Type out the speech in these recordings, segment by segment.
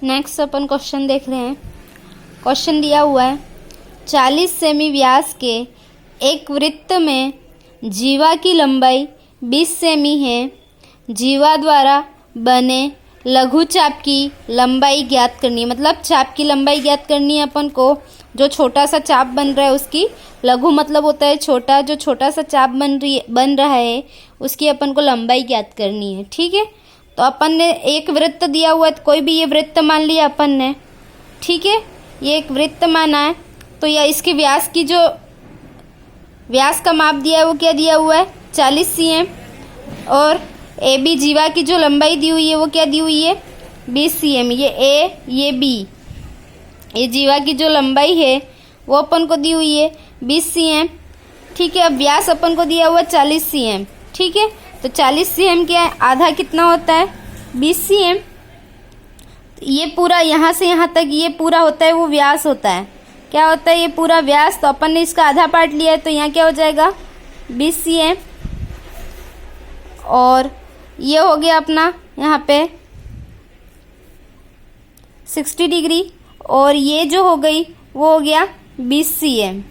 Next अपन question देख रहे हैं। क्वेश्चन दिया हुआ है 40 सेमी व्यास के एक वृत्त में जीवा की लंबाई 20 सेमी है। जीवा द्वारा बने लघु चाप की लंबाई ज्ञात करनी है। मतलब चाप की लंबाई ज्ञात करनी है अपन को। जो छोटा सा चाप बन रहा है उसकी, लघु मतलब होता है छोटा, जो छोटा सा चाप बन रहा है उसकी अपन को लंबाई ज्ञात करनी है। ठीक है, तो अपन ने एक वृत्त दिया हुआ है, तो कोई भी ये वृत्त मान लिया अपन ने। ठीक है, ये एक वृत्त माना है, तो या इसके व्यास की जो व्यास का माप दिया है वो क्या दिया हुआ है 40 cm। और ए बी जीवा की जो लंबाई दी हुई है वो क्या दी हुई है 20 cm। ये ए ये बी, ये जीवा की जो लंबाई है वो अपन को दी हुई है 20 cm। ठीक है, अब व्यास अपन को दिया हुआ 40 cm। ठीक है, तो 40 cm क्या है, आधा कितना होता है 20 cm। ये पूरा यहाँ से यहाँ तक ये पूरा होता है वो व्यास होता है। क्या होता है ये पूरा व्यास, तो अपन ने इसका आधा पार्ट लिया है, तो यहाँ क्या हो जाएगा 20 cm। और ये हो गया अपना यहाँ पे 60 डिग्री, और ये जो हो गई वो हो गया 20 cm।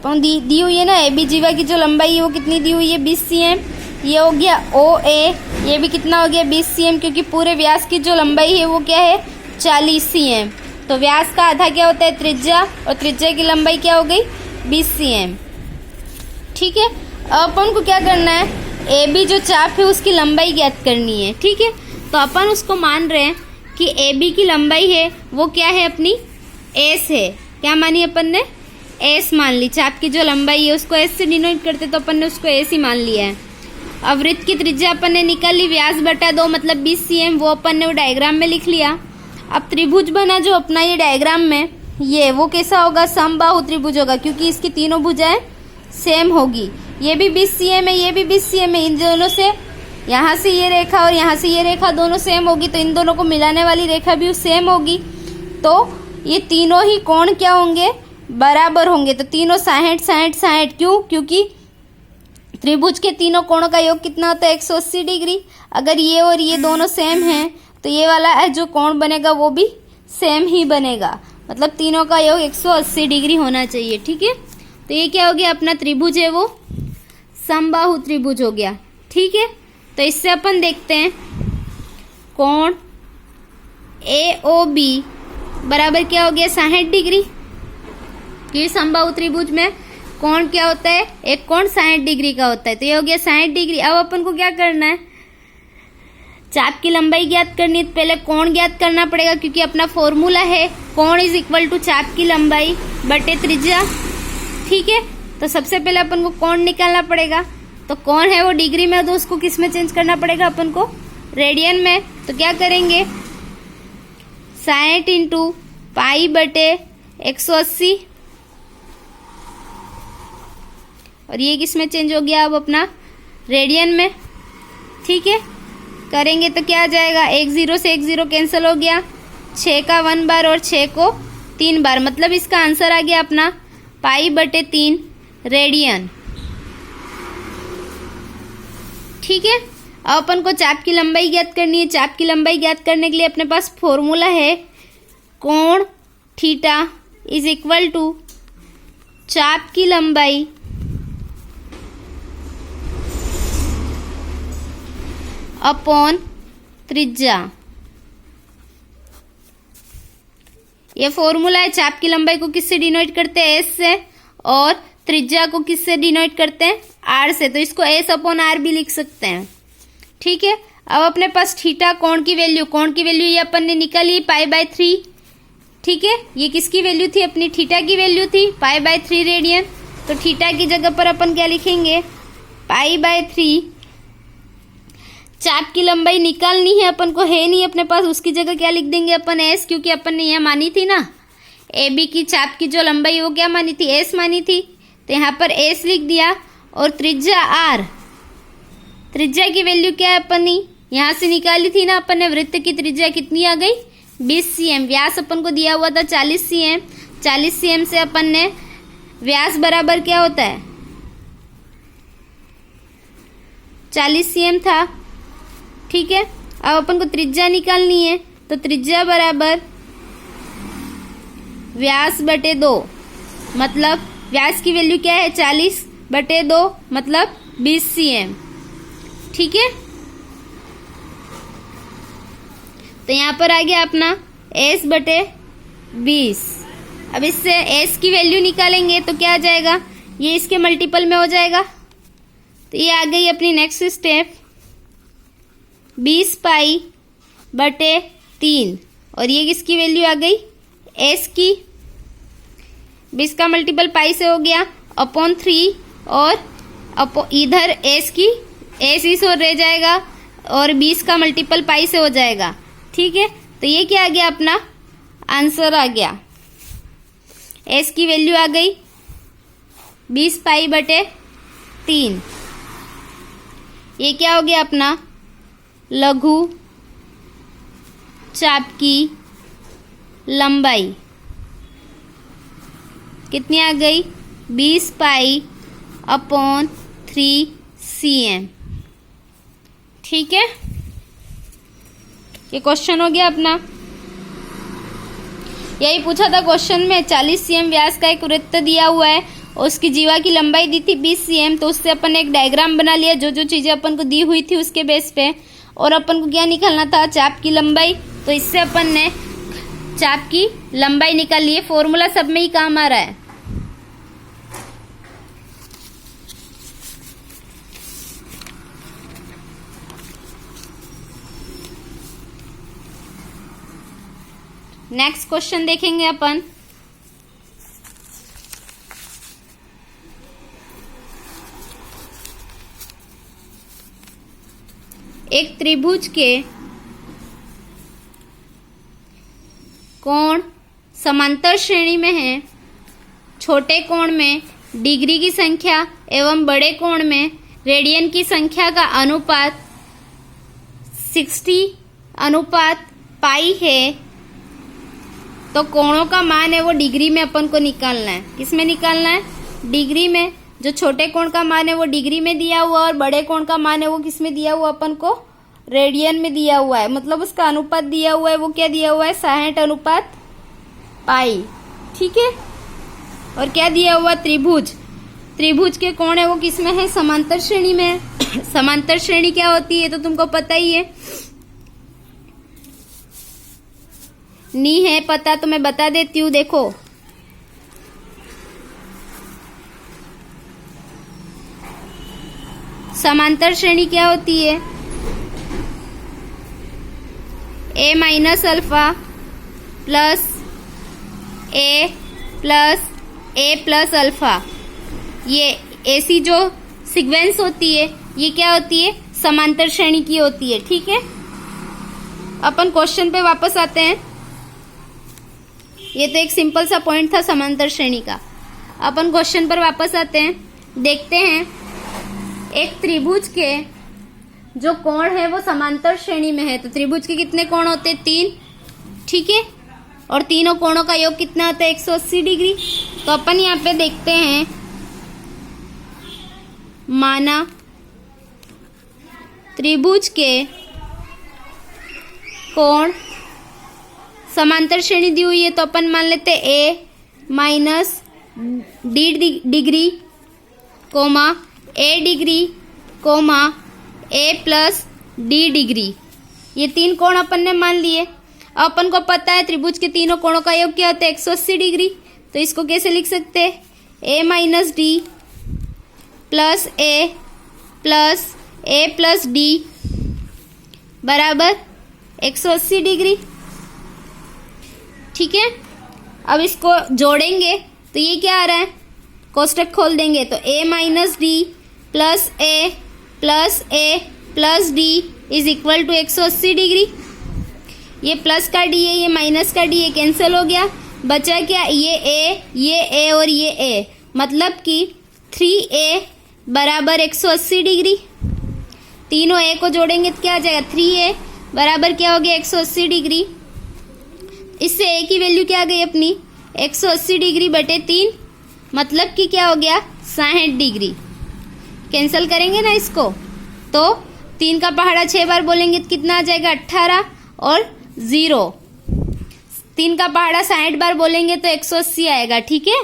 तो दी हुई है ना ए बी जीवा की जो लंबाई है वो कितनी दी हुई है 20 cm। ये हो गया ओ ए, ये भी कितना हो गया 20 cm, क्योंकि पूरे व्यास की जो लंबाई है वो क्या है 40 cm। तो व्यास का आधा क्या होता है त्रिज्या, और त्रिज्या की लंबाई क्या हो गई 20 cm। ठीक है, अब अपन को क्या करना है, ए बी जो चाप है उसकी लंबाई ज्ञात करनी है। ठीक है, तो अपन उसको मान रहे हैं कि ए बी की लंबाई है वो क्या है अपनी एस है। क्या मानी अपन ने एस मान ली। चाप की जो लंबाई है उसको एस से डिनोट करते, तो अपन ने उसको एस ही मान लिया है। अब वृत्त की त्रिज्या अपन ने निकाल ली, व्यास बटा 2 मतलब 20 cm, वो अपन ने वो डायग्राम में लिख लिया। अब त्रिभुज बना जो अपना ये डायग्राम में, ये वो कैसा होगा समबाहु त्रिभुज होगा, क्योंकि इसकी तीनों भुजाएं सेम होगी। ये भी 20 cm है, ये भी 20 cm है। इन दोनों से यहाँ से ये रेखा और यहाँ से ये रेखा दोनों सेम होगी, तो इन दोनों को मिलाने वाली रेखा भी सेम होगी। तो ये तीनों ही कोण क्या होंगे बराबर होंगे। तो तीनों 60 60 60, क्यों, क्योंकि त्रिभुज के तीनों कोणों का योग कितना होता है 180 डिग्री। अगर ये और ये दोनों सेम हैं तो ये वाला जो कोण बनेगा वो भी सेम ही बनेगा। मतलब तीनों का योग 180 डिग्री होना चाहिए। ठीक है, तो ये क्या हो गया अपना त्रिभुज है वो समबाहु त्रिभुज हो गया। ठीक है, तो इससे अपन देखते हैं कोण ए ओ बी बराबर क्या हो गया 60 डिग्री। कि समबाहु त्रिभुज में कोण क्या होता है, एक कोण 60 डिग्री का होता है, तो ये हो गया 60 डिग्री। अब अपन को क्या करना है, चाप की लंबाई ज्ञात करनी है, तो पहले कोण ज्ञात करना पड़ेगा, क्योंकि अपना फॉर्मूला है कोण इज इक्वल टू चाप की लंबाई बटे त्रिज्या। ठीक है, तो सबसे पहले अपन को कोण निकालना पड़ेगा। तो कोण है वो डिग्री में, तो उसको किस में चेंज करना पड़ेगा अपन को रेडियन में। तो क्या करेंगे 60 इंटू पाई बटे 180, और ये किस में चेंज हो गया अब अपना रेडियन में। ठीक है, करेंगे तो क्या आ जाएगा, 1 0 से 1 0 कैंसिल हो गया, 6 का 1 बार और 6 को 3 बार, मतलब इसका आंसर आ गया अपना पाई बटे 3 रेडियन। ठीक है, अब अपन को चाप की लंबाई ज्ञात करनी है। चाप की लंबाई ज्ञात करने के लिए अपने पास फॉर्मूला है कोण थीटा इज इक्वल टू चाप की लंबाई अपॉन त्रिज्या। ये फॉर्मूला है। चाप की लंबाई को किससे डिनोट करते हैं एस से, और त्रिज्या को किससे डिनोट करते हैं आर से, तो इसको एस अपॉन आर भी लिख सकते हैं। ठीक है, अब अपने पास थीटा कोण की वैल्यू ये अपन ने निकाली π/3। ठीक है, ये किसकी वैल्यू थी अपनी थीटा की वैल्यू थी π/3 रेडियन। तो थीटा की जगह पर अपन क्या लिखेंगे π/3। चाप की लंबाई निकालनी है अपन को, है नहीं अपने पास, उसकी जगह क्या लिख देंगे अपन एस, क्योंकि अपन ने यह मानी थी ना ए बी की चाप की जो लंबाई वो क्या मानी थी एस मानी थी, तो यहाँ पर एस लिख दिया। और त्रिज्या आर, त्रिज्या की वैल्यू क्या है अपन ने यहाँ से निकाली थी ना अपन ने, वृत्त की त्रिज्या कितनी आ गई 20 cm। व्यास अपन को दिया हुआ था 40 cm। 40 cm से अपन ने व्यास बराबर क्या होता है 40 cm था। ठीक है, अब अपन को त्रिज्या निकालनी है, तो त्रिज्या बराबर व्यास बटे 2, मतलब व्यास की वैल्यू क्या है 40 बटे 2 मतलब 20 cm। ठीक है, तो यहाँ पर आ गया अपना s बटे 20। अब इससे s की वैल्यू निकालेंगे तो क्या आ जाएगा, ये इसके मल्टीपल में हो जाएगा। तो ये आ गई अपनी नेक्स्ट स्टेप 20 पाई बटे 3, और ये किसकी वैल्यू आ गई s की। 20 का मल्टीपल पाई से हो गया अपॉन 3, और इधर s की s इस ओर रह जाएगा, और 20 का मल्टीपल पाई से हो जाएगा। ठीक है, तो ये क्या आ गया, अपना आंसर आ गया। s की वैल्यू आ गई 20 पाई बटे 3। ये क्या हो गया अपना लघु चाप की लंबाई कितनी आ गई 20 पाई अपॉन 3 cm। ठीक है, ये क्वेश्चन हो गया अपना। यही पूछा था क्वेश्चन में, 40 cm व्यास का एक वृत्त दिया हुआ है और उसकी जीवा की लंबाई दी थी 20 cm। तो उससे अपन ने एक डायग्राम बना लिया जो जो चीजें अपन को दी हुई थी उसके बेस पे, और अपन को क्या निकालना था चाप की लंबाई। तो इससे अपन ने चाप की लंबाई निकाल ली है। फॉर्मूला सब में ही काम आ रहा है। नेक्स्ट क्वेश्चन देखेंगे अपन। एक त्रिभुज के कोण समांतर श्रेणी में है। छोटे कोण में डिग्री की संख्या एवं बड़े कोण में रेडियन की संख्या का अनुपात 60:पाई है। तो कोणों का मान है वो डिग्री में अपन को निकालना है। किस में निकालना है, डिग्री में। जो छोटे कोण का मान है वो डिग्री में दिया हुआ, और बड़े कोण का मान है वो किस में दिया हुआ, अपन को रेडियन में दिया हुआ है। मतलब उसका अनुपात दिया हुआ है वो क्या दिया हुआ है 60:पाई। ठीक है, और क्या दिया हुआ त्रिभुज। त्रिभुज के कोण है वो किस में है, समांतर श्रेणी में है। समांतर श्रेणी क्या होती है तो तुमको पता ही है, नहीं है पता तो मैं बता देती हूँ। देखो समांतर श्रेणी क्या होती है, a minus alpha plus a plus a plus alpha. ये ऐसी जो सीक्वेंस होती है ये क्या होती है, समांतर श्रेणी की होती है। ठीक है, अपन क्वेश्चन पे वापस आते हैं। ये तो एक सिंपल सा पॉइंट था समांतर श्रेणी का। अपन क्वेश्चन पर वापस आते हैं। देखते हैं एक त्रिभुज के जो कोण है वो समांतर श्रेणी में है। तो त्रिभुज के कितने कोण होते हैं, 3। ठीक है, और तीनों कोणों का योग कितना होता है 180 डिग्री। तो अपन यहाँ पे देखते हैं, माना त्रिभुज के कोण समांतर श्रेणी दी हुई है। तो अपन मान लेते हैं a minus D degree comma a degree comma a plus D degree. ये 3 कोण अपन ने मान लिए। अपन को पता है त्रिभुज के तीनों कोणों का योग क्या होता है 180 डिग्री। तो इसको कैसे लिख सकते हैं, a minus D plus a plus D बराबर 180 डिग्री। ठीक है, अब इसको जोड़ेंगे तो ये क्या आ रहा है, कोष्टक खोल देंगे तो a minus D plus a plus D is equal to 180 degree. ये प्लस का डी है, ये माइनस का डी है, कैंसिल हो गया। बचा क्या, ये a और ये a, मतलब कि 3a बराबर 180 डिग्री। तीनों a को जोड़ेंगे तो क्या आ जाएगा, 3a बराबर क्या हो गया 180 डिग्री। इससे a की वैल्यू क्या आ गई अपनी 180 डिग्री बटे 3, मतलब कि क्या हो गया 60 डिग्री। कैंसिल करेंगे ना इसको तो 3 का पहाड़ा 6 बार बोलेंगे तो कितना आ जाएगा 18, और 0। 3 का पहाड़ा 60 बार बोलेंगे तो 180 आएगा, ठीक है।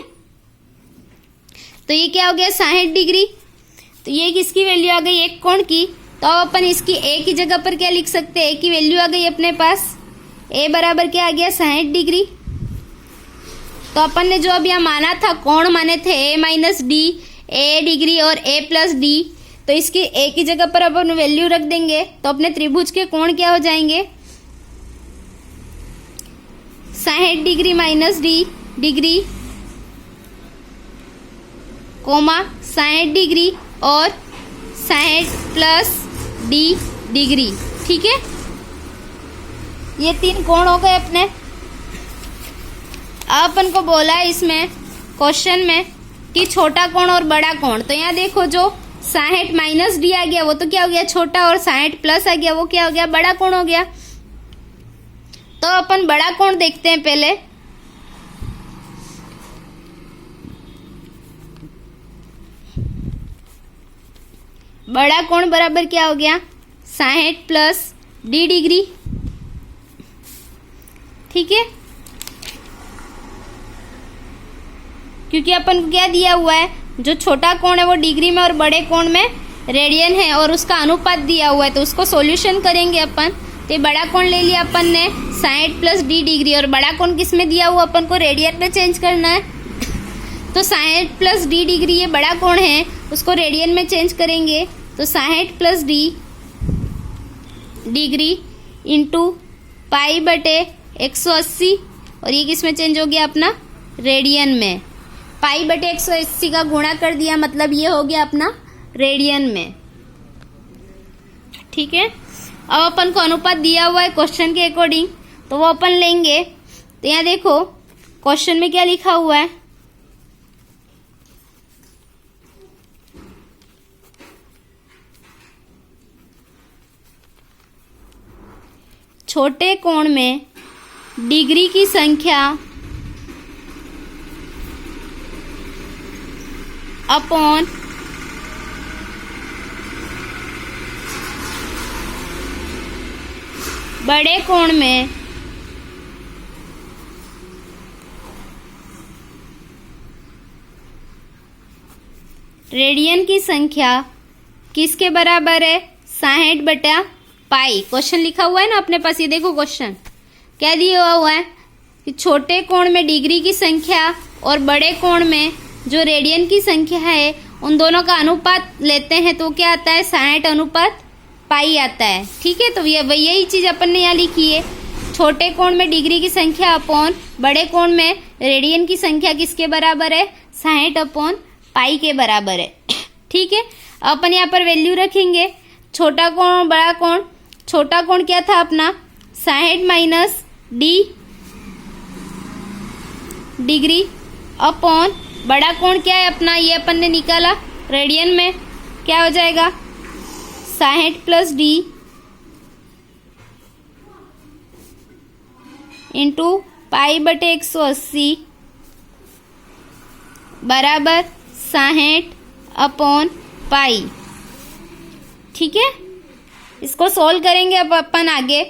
तो ये क्या हो गया 60 डिग्री। तो ये किसकी वैल्यू आ गई, एक कोण की। तो अब अपन इसकी ए की जगह पर क्या लिख सकते हैं, ए की वैल्यू आ गई अपने पास। ए बराबर क्या आ गया 60 डिग्री। तो अपन ने जो अब यहाँ माना था, कोण माने थे ए माइनस डी, ए डिग्री और ए प्लस डी, तो इसकी ए की जगह पर अपन वैल्यू रख देंगे तो अपने त्रिभुज के कोण क्या हो जाएंगे 60 degree minus D degree comma 60 degree और 60 प्लस डी डिग्री, ठीक है। ये 3 कोण हो गए अपने। अब अपन को बोला है इसमें क्वेश्चन में कि छोटा कोण और बड़ा कोण। तो यहाँ देखो जो 60 माइनस डी आ गया वो तो क्या हो गया छोटा, और 60 प्लस आ गया वो क्या हो गया बड़ा कोण हो गया। तो अपन बड़ा कोण देखते हैं पहले। बड़ा कोण बराबर क्या हो गया 60 प्लस डी डिग्री, ठीक है। क्योंकि अपन को क्या दिया हुआ है, जो छोटा कोण है वो डिग्री में और बड़े कोण में रेडियन है, और उसका अनुपात दिया हुआ है, तो उसको सॉल्यूशन करेंगे अपन। तो ये बड़ा कोण ले लिया अपन ने 60 प्लस डी डिग्री, और बड़ा कोण किस में दिया हुआ अपन को रेडियन में चेंज करना है। तो 60 प्लस डी डिग्री ये बड़ा कोण है, उसको रेडियन में चेंज करेंगे तो 60 plus D degree into pi बटे 180, और ये किस में चेंज हो गया अपना रेडियन में। पाई बटे 180 का गुणा कर दिया, मतलब ये हो गया अपना रेडियन में, ठीक है। अब अपन को अनुपात दिया हुआ है क्वेश्चन के अकॉर्डिंग, तो वो अपन लेंगे। तो यहाँ देखो क्वेश्चन में क्या लिखा हुआ है, छोटे कोण में डिग्री की संख्या अपॉन बड़े कोण में रेडियन की संख्या किसके बराबर है 60 बटा पाई। क्वेश्चन लिखा हुआ है ना अपने पास, ये देखो क्वेश्चन क्या दिया हुआ है कि छोटे कोण में डिग्री की संख्या और बड़े कोण में जो रेडियन की संख्या है उन दोनों का अनुपात लेते हैं तो क्या आता है 60 अनुपात पाई आता है, ठीक है। तो ये यही चीज अपन ने यहाँ लिखी है, छोटे कोण में डिग्री की संख्या अपॉन बड़े कोण में रेडियन की संख्या किसके बराबर है 60 अपॉन पाई के बराबर है, ठीक है। अपन यहाँ पर वैल्यू रखेंगे छोटा कोण और बड़ा कोण। छोटा कोण क्या था अपना 60 माइनस डी डिग्री अपॉन बड़ा कोण क्या है अपना, ये अपन ने निकाला रेडियन में, क्या हो जाएगा 60 प्लस डी इंटू पाई बटे 180 बराबर 60 अपॉन पाई, ठीक है। इसको सोल्व करेंगे अब अपन आगे।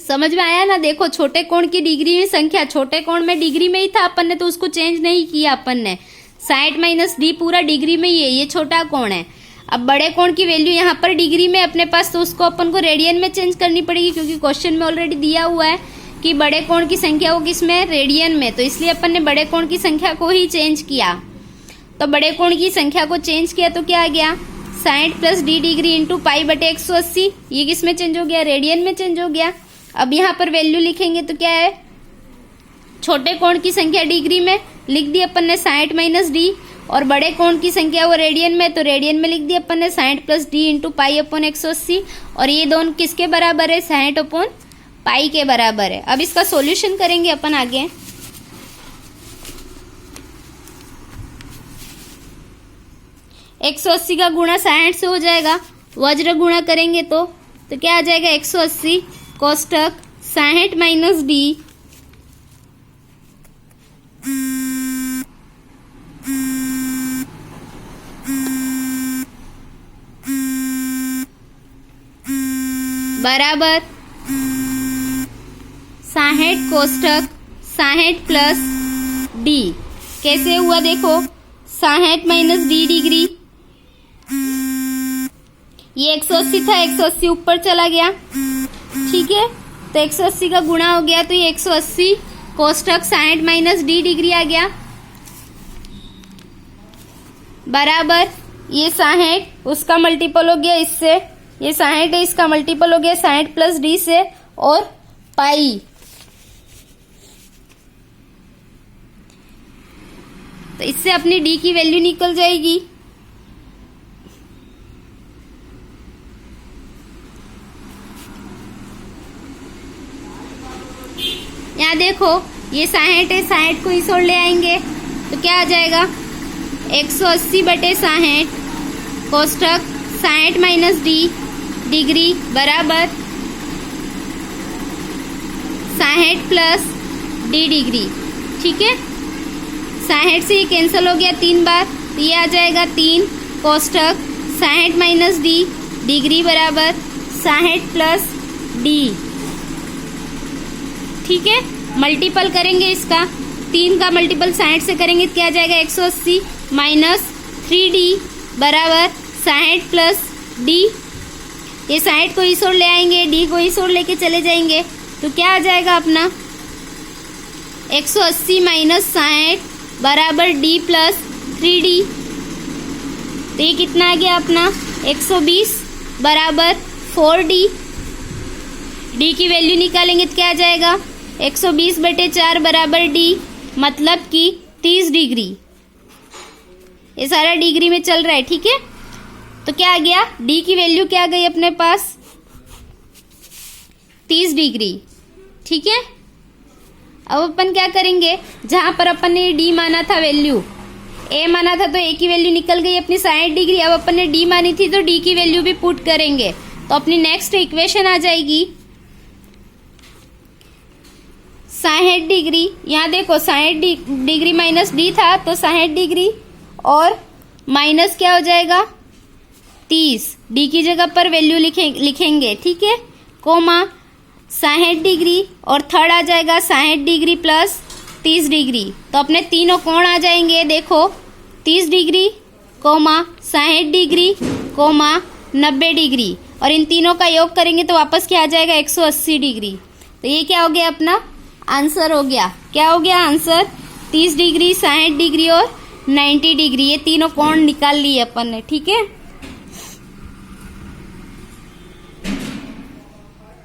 समझ में आया ना, देखो छोटे कोण की डिग्री में संख्या, छोटे कोण में डिग्री में ही था अपन ने, तो उसको चेंज नहीं किया अपन ने। 60 माइनस डी पूरा डिग्री में ही है, ये छोटा कोण है। अब बड़े कोण की वैल्यू यहाँ पर डिग्री में अपने पास, तो उसको अपन को रेडियन में चेंज करनी पड़ेगी, क्योंकि क्वेश्चन में ऑलरेडी दिया हुआ है कि बड़े कोण की संख्या वो किस में रेडियन में, तो इसलिए अपन ने बड़े कोण की संख्या को ही चेंज किया। तो बड़े कोण की संख्या को चेंज किया तो क्या आ गया 60 plus D degree into pi बटे 180, ये किस में चेंज हो गया रेडियन में चेंज हो गया। अब यहाँ पर वैल्यू लिखेंगे तो क्या है, छोटे कोण की संख्या डिग्री में लिख दी अपन ने 60 माइनस डी, और बड़े कोण की संख्या वो रेडियन में, तो रेडियन में लिख दी अपन ने 60 plus D into pi upon 180, और ये दोनों किसके बराबर है 60 अपॉन पाई के बराबर है। अब इसका सॉल्यूशन करेंगे अपन आगे। एक 180 का गुणा 60 से हो जाएगा, वज्र गुणा करेंगे तो क्या आ जाएगा 180 कोष्टक 60 माइनस डी बराबर 60 कोष्ठक 60 प्लस डी। कैसे हुआ देखो, 60 माइनस डी डिग्री, ये 180 था, 180 ऊपर चला गया, ठीक है। तो 180 का गुणा हो गया, तो ये 180 कोष्ठक 60 माइनस डी डिग्री आ गया, बराबर ये 60 उसका मल्टीपल हो गया इससे, ये 60 है, इसका मल्टीपल हो गया 60 प्लस डी से, और पाई। तो इससे अपनी डी की वैल्यू निकल जाएगी। यहाँ देखो ये 60 है, 60 को इस ओर ले आएंगे तो क्या आ जाएगा, 180 बटे 60 कोष्ठक 60 माइनस डी डिग्री बराबर 60 प्लस डी डिग्री, ठीक है। 60 से ये कैंसिल हो गया 3 बार, तो ये आ जाएगा 3 कोष्ठक 60 माइनस डी डिग्री बराबर 60 प्लस डी, ठीक है। मल्टीपल करेंगे इसका, 3 का मल्टीपल 60 से करेंगे तो क्या आ जाएगा, 180 माइनस 3d बराबर 60 प्लस डी। ये 60 को इस ओर ले आएंगे, डी को इस ओर लेके चले जाएंगे, तो क्या आ जाएगा अपना 180 माइनस 60 बराबर डी प्लस 3d। तो ये कितना आ गया अपना 120 बराबर 4d। डी की वैल्यू निकालेंगे तो क्या आ जाएगा, 120 बटे 4 बराबर डी, मतलब कि 30 डिग्री। ये सारा डिग्री में चल रहा है, ठीक है। तो क्या आ गया, डी की वैल्यू क्या आ गई अपने पास, 30 डिग्री, ठीक है। अब अपन क्या करेंगे, जहां पर अपन ने डी माना था वैल्यू, ए माना था, तो ए की वैल्यू निकल गई अपनी 60 डिग्री। अब अपन ने डी मानी थी तो डी की वैल्यू भी पुट करेंगे, तो अपनी नेक्स्ट इक्वेशन आ जाएगी 60 डिग्री। यहाँ देखो 60 डिग्री माइनस डी था तो 60 डिग्री, और माइनस क्या हो जाएगा 30, डी की जगह पर वैल्यू लिखेंगे, ठीक है, कोमा 60 डिग्री, और थर्ड आ जाएगा 60 डिग्री प्लस 30 डिग्री। तो अपने तीनों कोण आ जाएंगे, देखो 30 degree comma 60 degree comma 90 degree, और इन तीनों का योग करेंगे तो वापस क्या आ जाएगा 180 डिग्री। तो ये क्या हो गया अपना आंसर हो गया, क्या हो गया आंसर, 30 डिग्री 60 डिग्री और 90 डिग्री, ये तीनों कोण निकाल लिए अपन ने, ठीक है।